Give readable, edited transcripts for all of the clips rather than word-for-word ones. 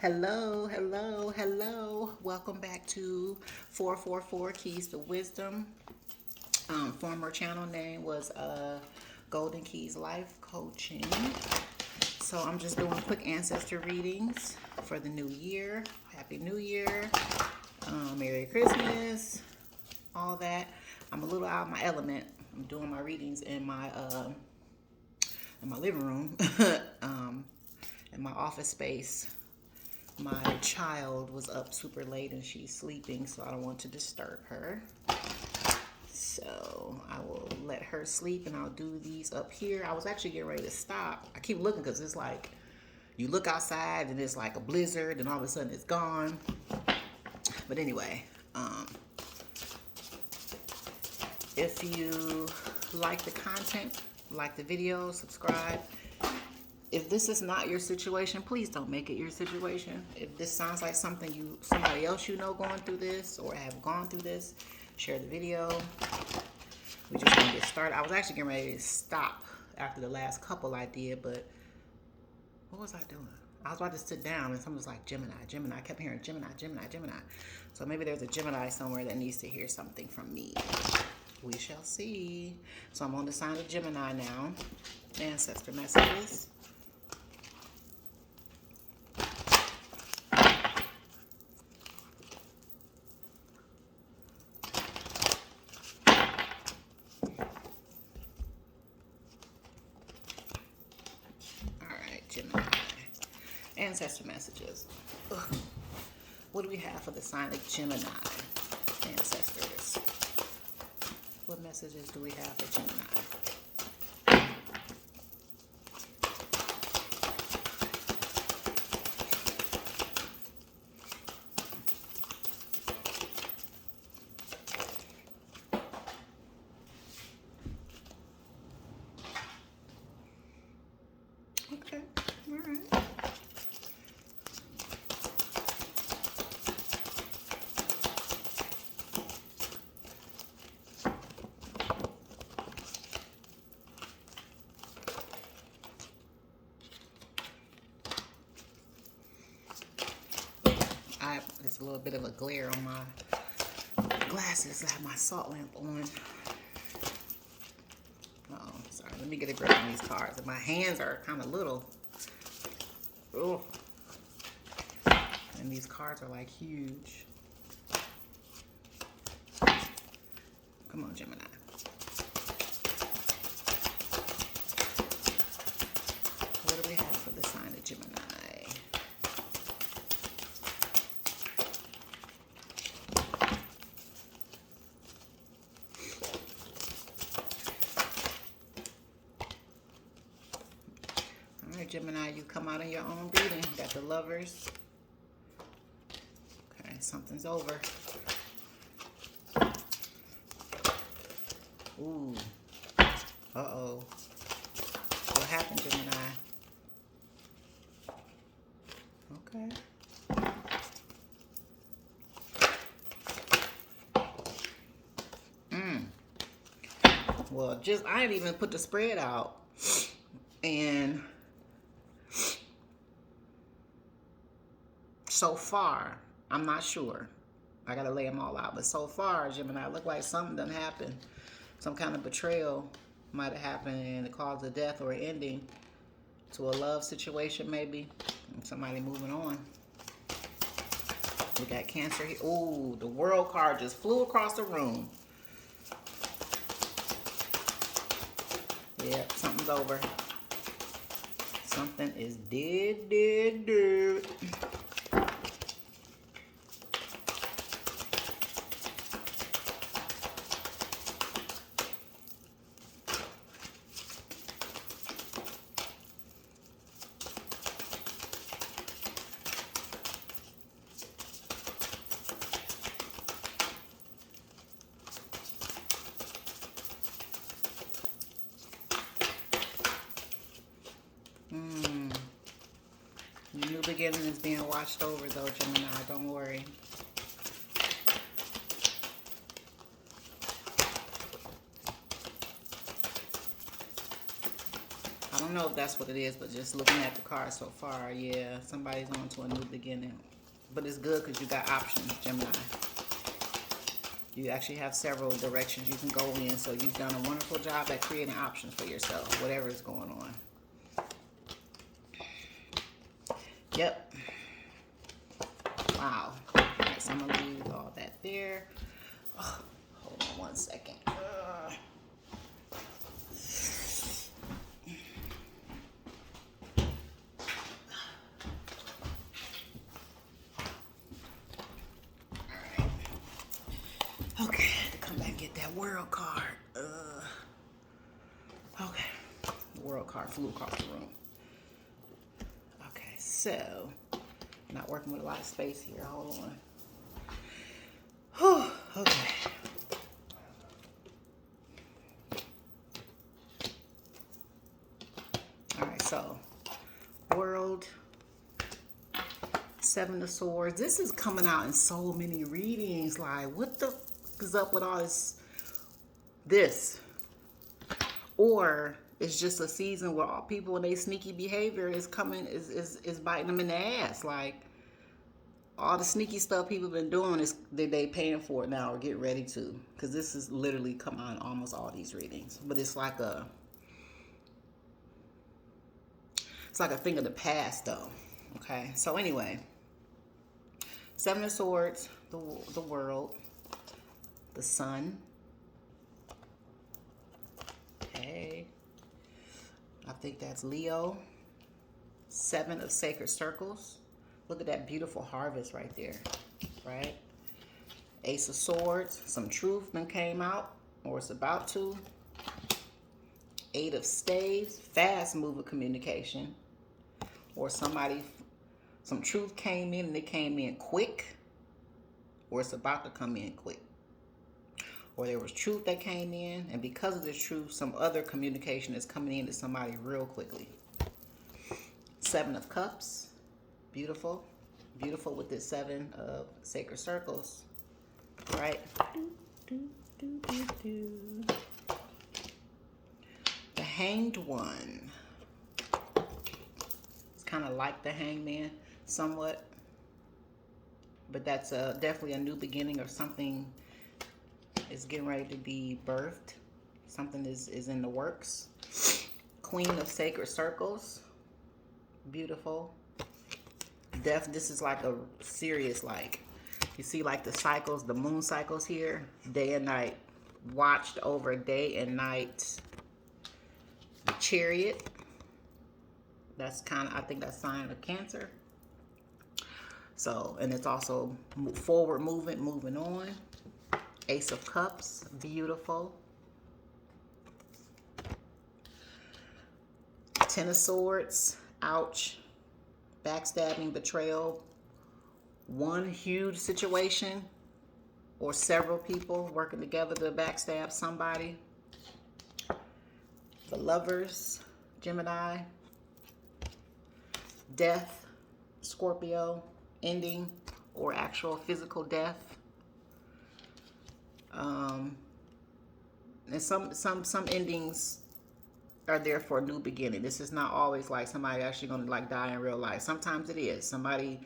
Hello, hello, hello. Welcome back to 444 Keys to Wisdom. Former channel name was Golden Keys Life Coaching. So I'm just doing quick ancestor readings for the new year. Happy New Year. Merry Christmas. All that. I'm a little out of my element. I'm doing my readings in my living room, in my office space. My child was up super late and she's sleeping, so I don't want to disturb her. So I will let her sleep and I'll do these up here. I was actually getting ready to stop. I keep looking because it's like you look outside and it's like a blizzard and all of a sudden it's gone. But anyway, if you like the content, like the video, subscribe. If this is not your situation, please don't make it your situation. If this sounds like somebody else you know going through this or have gone through this, share the video. We're just gonna get started. I was actually getting ready to stop after the last couple I did, but what was I doing? I was about to sit down and someone was like, Gemini, Gemini. I kept hearing Gemini, Gemini, Gemini. So maybe there's a Gemini somewhere that needs to hear something from me. We shall see. So I'm on the sign of Gemini now. Ancestor messages. Gemini. Ancestor messages. Ugh. What do we have for the sign of Gemini? Ancestors. What messages do we have for Gemini? Okay. All right. There's a little bit of a glare on my glasses. I have my salt lamp on. Oh, sorry. Let me get a grip on these cards. My hands are kind of little. Oh. And these cards are like huge. Come on, Gemini. What do we have for the sign of Gemini? All right, Gemini, you come out in your own reading. You got the Lovers. Okay, something's over. Ooh. Uh-oh. What happened, Gemini? Okay. Well, I didn't even put the spread out. And so far, I'm not sure. I got to lay them all out. But so far, Gemini, look like something done happened. Some kind of betrayal might have happened and it caused a death or an ending to a love situation maybe. And somebody moving on. We got Cancer here. Ooh, the World card just flew across the room. Yep, something's over. Something is dead. New beginning is being watched over though, Gemini. Don't worry. I don't don't know if that's what it is, but just looking at the card so far, yeah, somebody's on to a new beginning. But it's good because you got options, Gemini. You actually have several directions you can go in, so you've done a wonderful job at creating options for yourself, whatever is going on. Yep. Wow. All right, so I'm going to leave all that there. Oh, hold on one second. Okay, come back and get that world card. Okay, the world card flew across the room. Okay, so not working with a lot of space here. Hold on. Whew, okay. All right, so world, Seven of Swords. This is coming out in so many readings. Like, what the is up with all this? Or it's just a season where all people and their sneaky behavior is coming, is biting them in the ass. Like, all the sneaky stuff people been doing is they paying for it now or get ready to. Because this is literally come on almost all these readings. But it's like a thing of the past though. Okay, so anyway. Seven of Swords, the world, the sun. Okay. I think that's Leo. Seven of Sacred Circles. Look at that beautiful harvest right there, right? Ace of Swords. Some truth then came out, or it's about to. Eight of Staves. Fast moving communication. Or somebody, some truth came in and it came in quick. Or it's about to come in quick. Or there was truth that came in, and because of this truth, some other communication is coming in to somebody real quickly. Seven of Cups. Beautiful. Beautiful with this Seven of Sacred Circles. Right? The Hanged One. It's kind of like the Hangman somewhat. But that's definitely a new beginning of something is getting ready to be birthed. Something is in the works. Queen of Sacred Circles. Beautiful. Death, this is like a serious, like, you see like the cycles, the moon cycles here, day and night. Watched over day and night. The Chariot. That's kind of, I think that's sign of Cancer. So, and it's also forward movement, moving on. Ace of Cups, beautiful. Ten of Swords, ouch. Backstabbing, betrayal. One huge situation or several people working together to backstab somebody. The Lovers, Gemini. Death, Scorpio, ending or actual physical death. And some endings are there for a new beginning. This is not always like somebody actually going to like die in real life. Sometimes it is. Somebody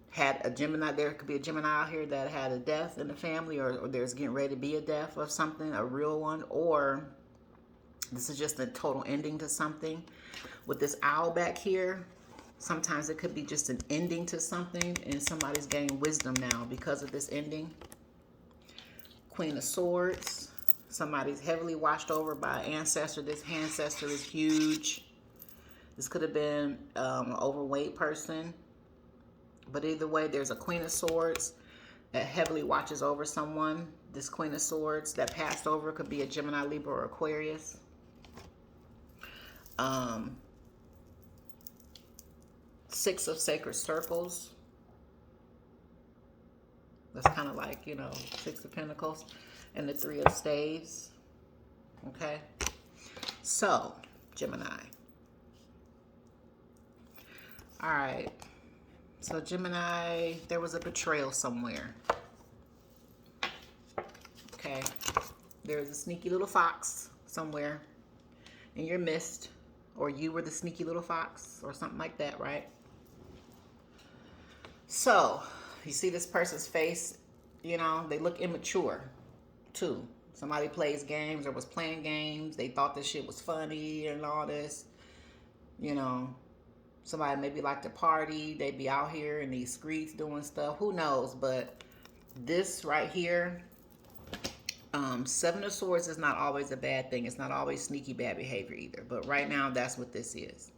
had a Gemini. There could be a Gemini out here that had a death in the family, or there's getting ready to be a death of something, a real one, or this is just a total ending to something. With this owl back here, sometimes it could be just an ending to something, and somebody's gaining wisdom now because of this ending. Queen of Swords. Somebody's heavily watched over by Ancestor. This Ancestor is huge. This could have been an overweight person. But either way, there's a Queen of Swords that heavily watches over someone. This Queen of Swords that passed over could be a Gemini, Libra, or Aquarius. Six of Sacred Circles. That's kind of like, you know, Six of Pentacles. And the Three of Staves. Okay. So, Gemini. All right. So, Gemini, there was a betrayal somewhere. Okay. There's a sneaky little fox somewhere in your midst. or you were the sneaky little fox or something like that, right? So you see this person's face, you know, they look immature too. Somebody plays games or was playing games. They thought this shit was funny and all this, you know. Somebody maybe like to party. They'd be out here in these streets doing stuff. Who knows? But this right here, Seven of Swords is not always a bad thing. It's not always sneaky bad behavior either. But right now, that's what this is.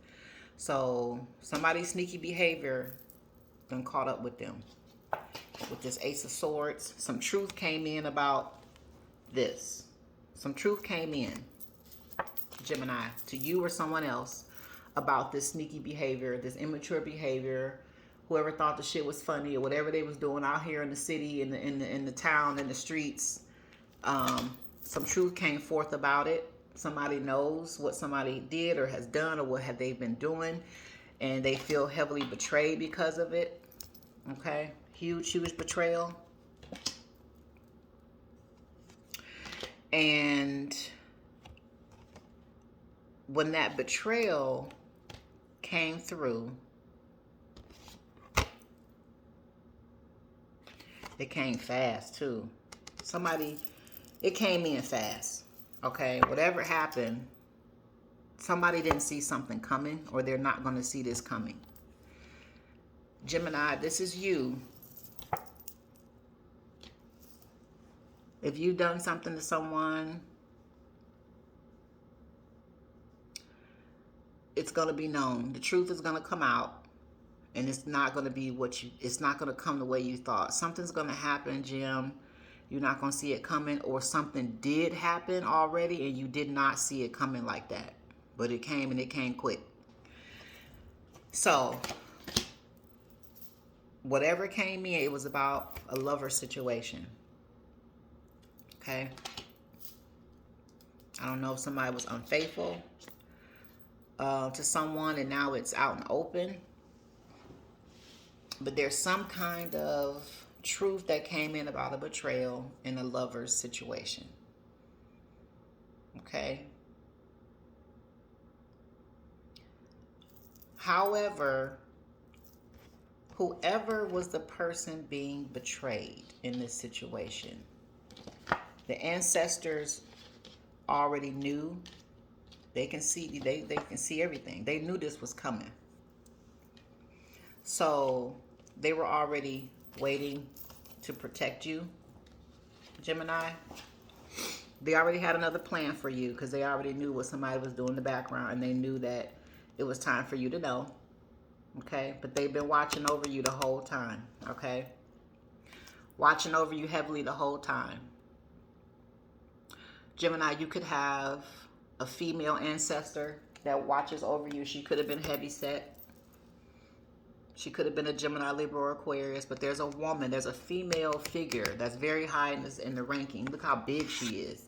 So somebody's sneaky behavior done caught up with them. With this Ace of Swords, some truth came in about this. Some truth came in, Gemini, to you or someone else about this sneaky behavior, this immature behavior. Whoever thought the shit was funny or whatever they was doing out here in the city, in the town, in the streets. Some truth came forth about it. Somebody knows what somebody did or has done or what have they been doing, and they feel heavily betrayed because of it. Okay, huge betrayal. And when that betrayal came through, it came fast too. It came in fast. Okay, whatever happened, somebody didn't see something coming, or they're not going to see this coming. Gemini, this is you. If you've done something to someone, it's going to be known. The truth is going to come out, and it's not going to be it's not going to come the way you thought. Something's going to happen, Jim. You're not going to see it coming, or something did happen already and you did not see it coming like that. But it came, and it came quick. So, whatever came in, it was about a lover situation. Okay? I don't know if somebody was unfaithful to someone and now it's out and open. But there's some kind of truth that came in about a betrayal in a lover's situation. Okay? However, whoever was the person being betrayed in this situation, the ancestors already knew. They can see, they can see everything. They knew this was coming. So they were already waiting to protect you, Gemini. They already had another plan for you because they already knew what somebody was doing in the background, and they knew that it was time for you to know. Okay? But they've been watching over you the whole time. Okay? Watching over you heavily the whole time. Gemini, you could have a female ancestor that watches over you. She could have been heavy set. She could have been a Gemini, Libra, or Aquarius, but there's a woman, there's a female figure that's very high in the ranking. Look how big she is.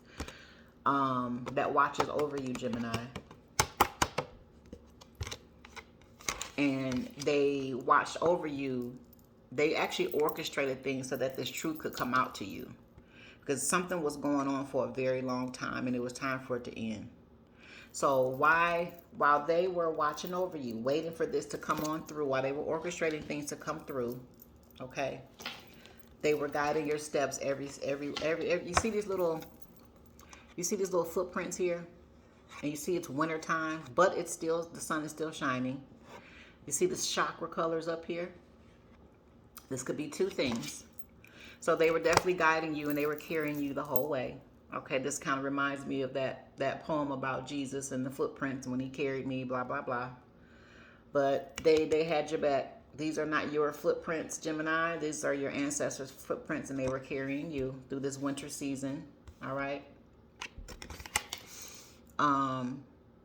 That watches over you, Gemini. And they watched over you. They actually orchestrated things so that this truth could come out to you. Because something was going on for a very long time, and it was time for it to end. So while they were watching over you, waiting for this to come on through, while they were orchestrating things to come through, okay, they were guiding your steps every you see these little footprints here, and you see it's winter time, but it's still, the sun is still shining. You see the chakra colors up here? This could be two things. So they were definitely guiding you, and they were carrying you the whole way. Okay, this kind of reminds me of that poem about Jesus and the footprints when he carried me, blah, blah, blah. But they had your back. These are not your footprints, Gemini. These are your ancestors' footprints, and they were carrying you through this winter season. All right?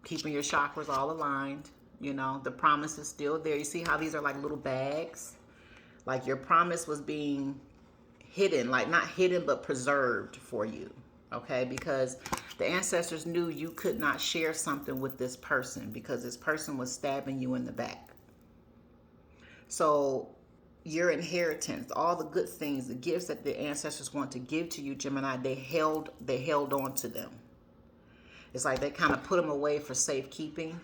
Keeping your chakras all aligned. You know, the promise is still there. You see how these are like little bags? Like your promise was being hidden, like not hidden, but preserved for you. Okay, because the ancestors knew you could not share something with this person because this person was stabbing you in the back. So your inheritance, all the good things, the gifts that the ancestors want to give to you, Gemini, they held on to them. It's like they kind of put them away for safekeeping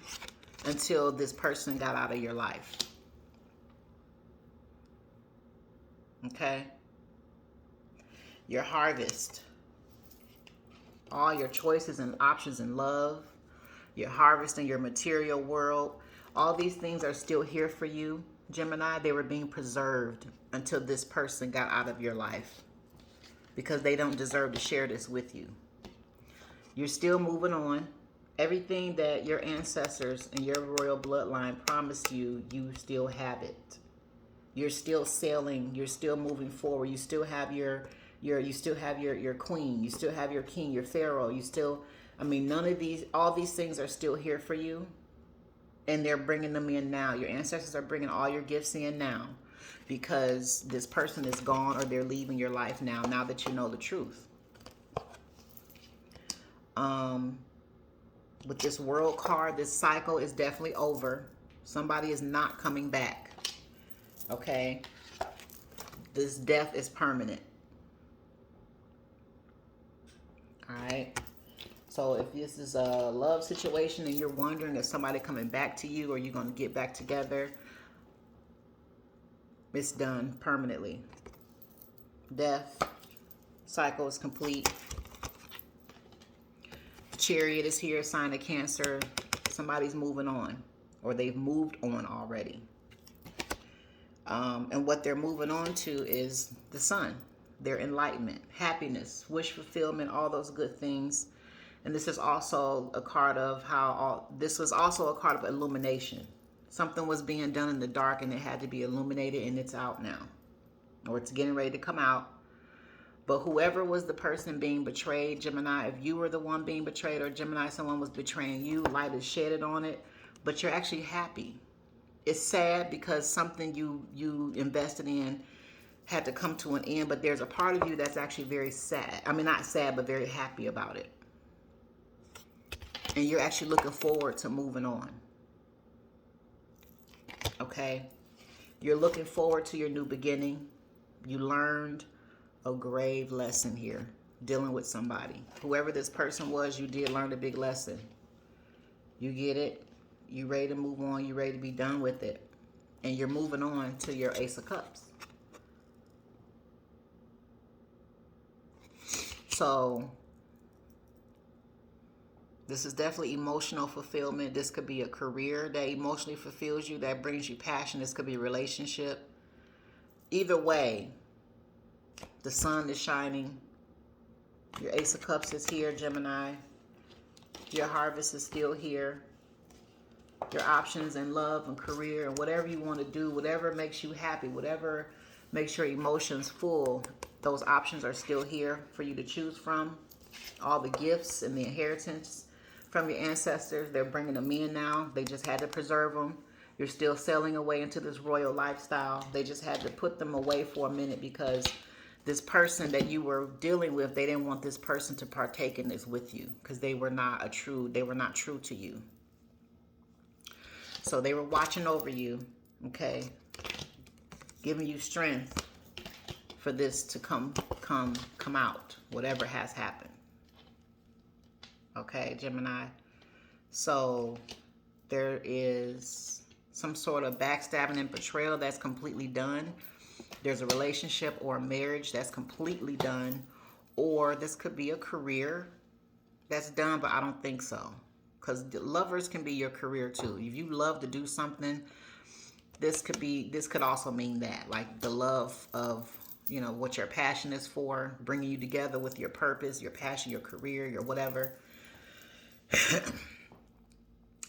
until this person got out of your life. Okay? Your harvest. All your choices and options in love. Your harvest in your material world. All these things are still here for you, Gemini. They were being preserved until this person got out of your life, because they don't deserve to share this with you. You're still moving on. Everything that your ancestors and your royal bloodline promised you, you still have it. You're still sailing. You're still moving forward. You still have your queen. You still have your king, your pharaoh. You still, I mean, all these things are still here for you, and they're bringing them in now. Your ancestors are bringing all your gifts in now, because this person is gone or they're leaving your life now that you know the truth. With this world card, this cycle is definitely over. Somebody is not coming back. Okay? This death is permanent. Alright? So if this is a love situation and you're wondering if somebody coming back to you or you're going to get back together, it's done permanently. Death. Cycle is complete. Chariot is here, sign of Cancer. Somebody's moving on, or they've moved on already. And what they're moving on to is the sun, their enlightenment, happiness, wish fulfillment, all those good things. And this is also a card of this was also a card of illumination. Something was being done in the dark and it had to be illuminated, and it's out now, or it's getting ready to come out. But whoever was the person being betrayed, Gemini, if you were the one being betrayed, or Gemini, someone was betraying you, light is shedded on it, but you're actually happy. It's sad because something you invested in had to come to an end, but there's a part of you that's actually very sad. I mean, not sad, but very happy about it. And you're actually looking forward to moving on. Okay? You're looking forward to your new beginning. You learned a grave lesson here, dealing with somebody. Whoever this person was, you did learn a big lesson. You get it. You ready to move on. You ready to be done with it. And you're moving on to your Ace of Cups. So this is definitely emotional fulfillment. This could be a career that emotionally fulfills you, that brings you passion. This could be a relationship. Either way, the sun is shining. Your Ace of Cups is here, Gemini. Your harvest is still here. Your options in love and career and whatever you want to do, whatever makes you happy, whatever makes your emotions full, those options are still here for you to choose from. All the gifts and the inheritance from your ancestors, they're bringing them in now. They just had to preserve them. You're still sailing away into this royal lifestyle. They just had to put them away for a minute because this person that you were dealing with, they didn't want this person to partake in this with you, because they were not true to you. So they were watching over you, okay, giving you strength for this to come out, whatever has happened. Okay, Gemini. So there is some sort of backstabbing and betrayal that's completely done. There's a relationship or a marriage that's completely done, or this could be a career that's done, but I don't think so, because lovers can be your career too. If you love to do something, this could also mean that, like the love of, you know, what your passion is for, bringing you together with your purpose, your passion, your career, your whatever.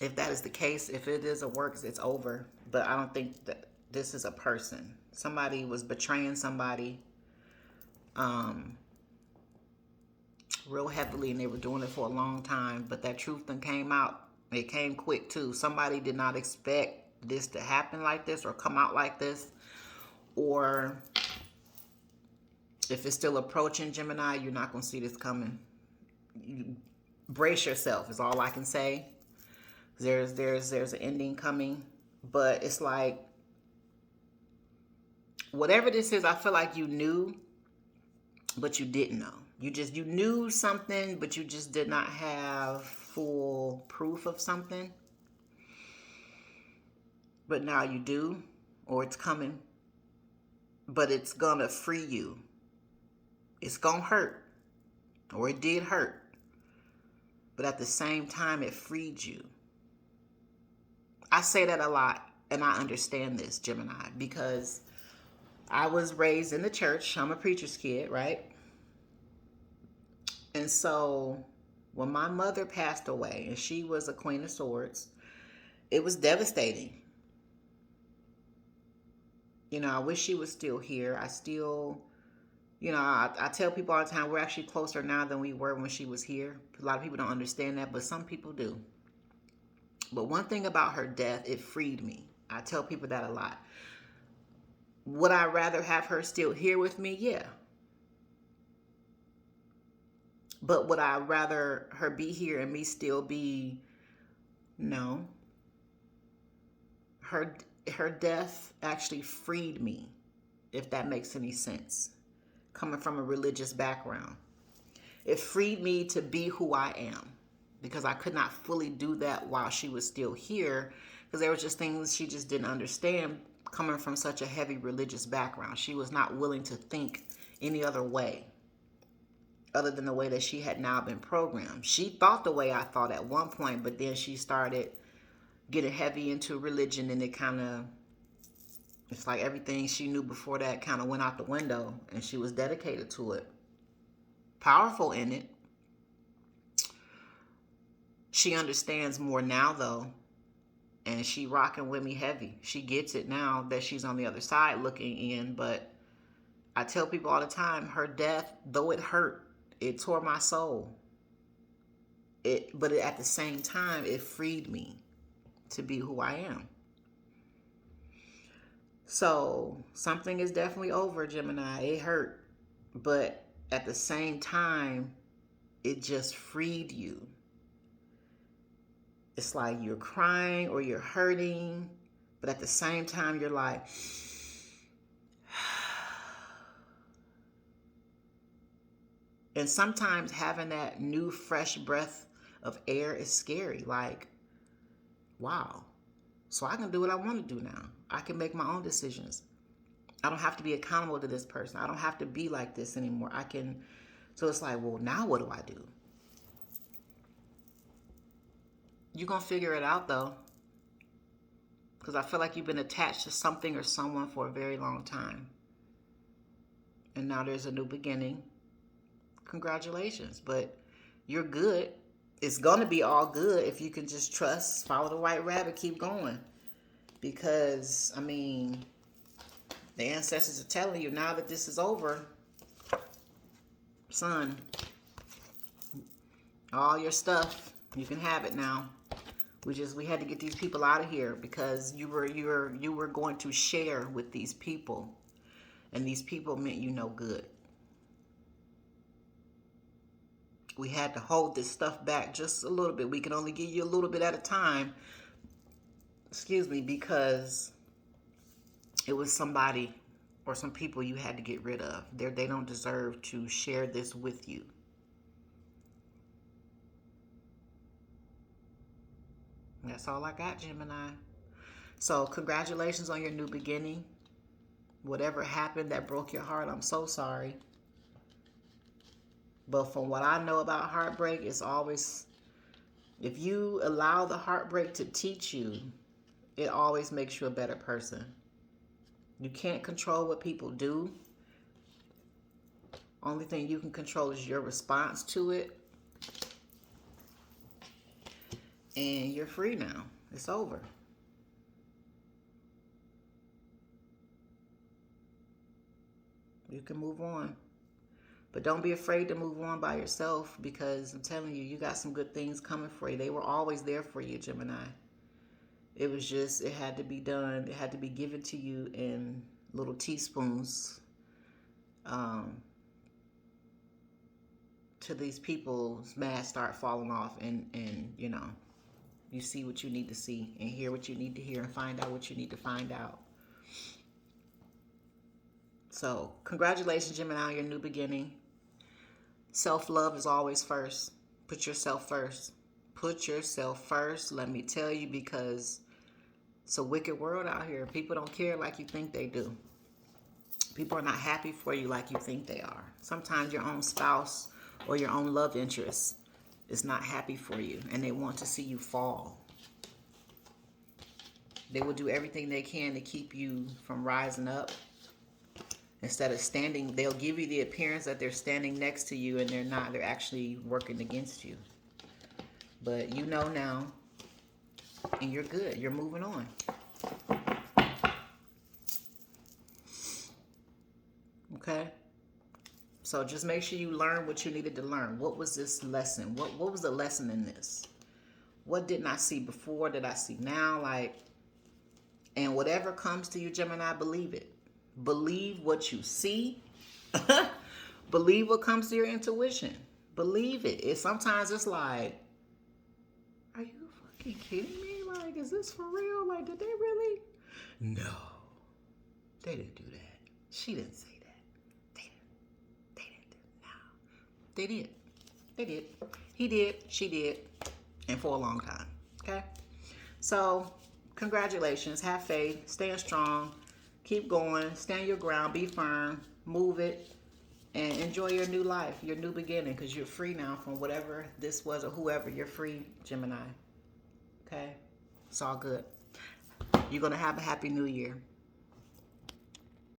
If that is the case, if it is a work, it's over. But I don't think that this is a person. Somebody was betraying somebody real heavily, and they were doing it for a long time. But that truth then came out. It came quick too. Somebody did not expect this to happen like this or come out like this. Or if it's still approaching, Gemini, you're not going to see this coming. You brace yourself is all I can say. There's an ending coming, but it's like, whatever this is, I feel like you knew, but you didn't know. You knew something, but you just did not have full proof of something, but now you do, or it's coming, but it's gonna free you. It's gonna hurt, or it did hurt, but at the same time, it freed you. I say that a lot, and I understand this, Gemini, because I was raised in the church. I'm a preacher's kid, right? And so when my mother passed away, and she was a Queen of Swords, it was devastating. You know, I wish she was still here. I still, you know, I tell people all the time, we're actually closer now than we were when she was here. A lot of people don't understand that, but some people do. But one thing about her death, it freed me. I tell people that a lot. Would I rather have her still here with me? Yeah. But would I rather her be here and me still be? No. Her death actually freed me, if that makes any sense. Coming from a religious background, it freed me to be who I am, because I could not fully do that while she was still here, because there were just things she just didn't understand coming from such a heavy religious background. She was not willing to think any other way other than the way that she had now been programmed. She thought the way I thought at one point, but then she started getting heavy into religion, and it's like everything she knew before that kind of went out the window, and she was dedicated to it. Powerful in it. She understands more now, though, and she rocking with me heavy. She gets it now that she's on the other side looking in, but I tell people all the time, her death, though it hurt, it tore my soul. But at the same time, it freed me to be who I am. So something is definitely over, Gemini. It hurt, but at the same time, it just freed you. It's like you're crying or you're hurting, but at the same time, you're like, and sometimes having that new fresh breath of air is scary. Like, wow, so I can do what I want to do now. I can make my own decisions. I don't have to be accountable to this person. I don't have to be like this anymore. So it's like, well, now what do I do? You're going to figure it out, though, because I feel like you've been attached to something or someone for a very long time. And now there's a new beginning. Congratulations, but you're good. It's going to be all good if you can just trust, follow the white rabbit, keep going. Because, I mean, the ancestors are telling you now that this is over, son, all your stuff, you can have it now. We had to get these people out of here because you were going to share with these people, and these people meant you no good. We had to hold this stuff back just a little bit. We can only give you a little bit at a time. Excuse me, because it was somebody or some people you had to get rid of. They don't deserve to share this with you. That's all I got, Gemini. So congratulations on your new beginning. Whatever happened that broke your heart, I'm so sorry. But from what I know about heartbreak, it's always, if you allow the heartbreak to teach you, it always makes you a better person. You can't control what people do. Only thing you can control is your response to it. And you're free now. It's over. You can move on. But don't be afraid to move on by yourself, because I'm telling you, you got some good things coming for you. They were always there for you, Gemini. It was just, it had to be done. It had to be given to you in little teaspoons. To these people's masks start falling off, and you know, you see what you need to see and hear what you need to hear and find out what you need to find out. So congratulations, Gemini, on your new beginning. Self-love is always first. Put yourself first. Put yourself first, let me tell you, because it's a wicked world out here. People don't care like you think they do. People are not happy for you like you think they are. Sometimes your own spouse or your own love interest is not happy for you, and they want to see you fall. They will do everything they can to keep you from rising up. Instead of standing, they'll give you the appearance that they're standing next to you, and they're not. They're actually working against you. But you know now, and you're good. You're moving on. Okay? So just make sure you learn what you needed to learn. What was this lesson? What was the lesson in this? What didn't I see before that I see now? Like, and whatever comes to you, Gemini, believe it. Believe what you see. Believe what comes to your intuition. Believe it. Sometimes it's like, are you fucking kidding me? Like, is this for real? Like, did they really? No. They didn't do that. She didn't say that. They didn't. No. They did. They did. He did. She did. And for a long time. Okay? So, congratulations. Have faith. Stand strong. Keep going. Stand your ground. Be firm. Move it. And enjoy your new life. Your new beginning. Because you're free now from whatever this was or whoever. You're free, Gemini. Okay? It's all good. You're going to have a happy new year.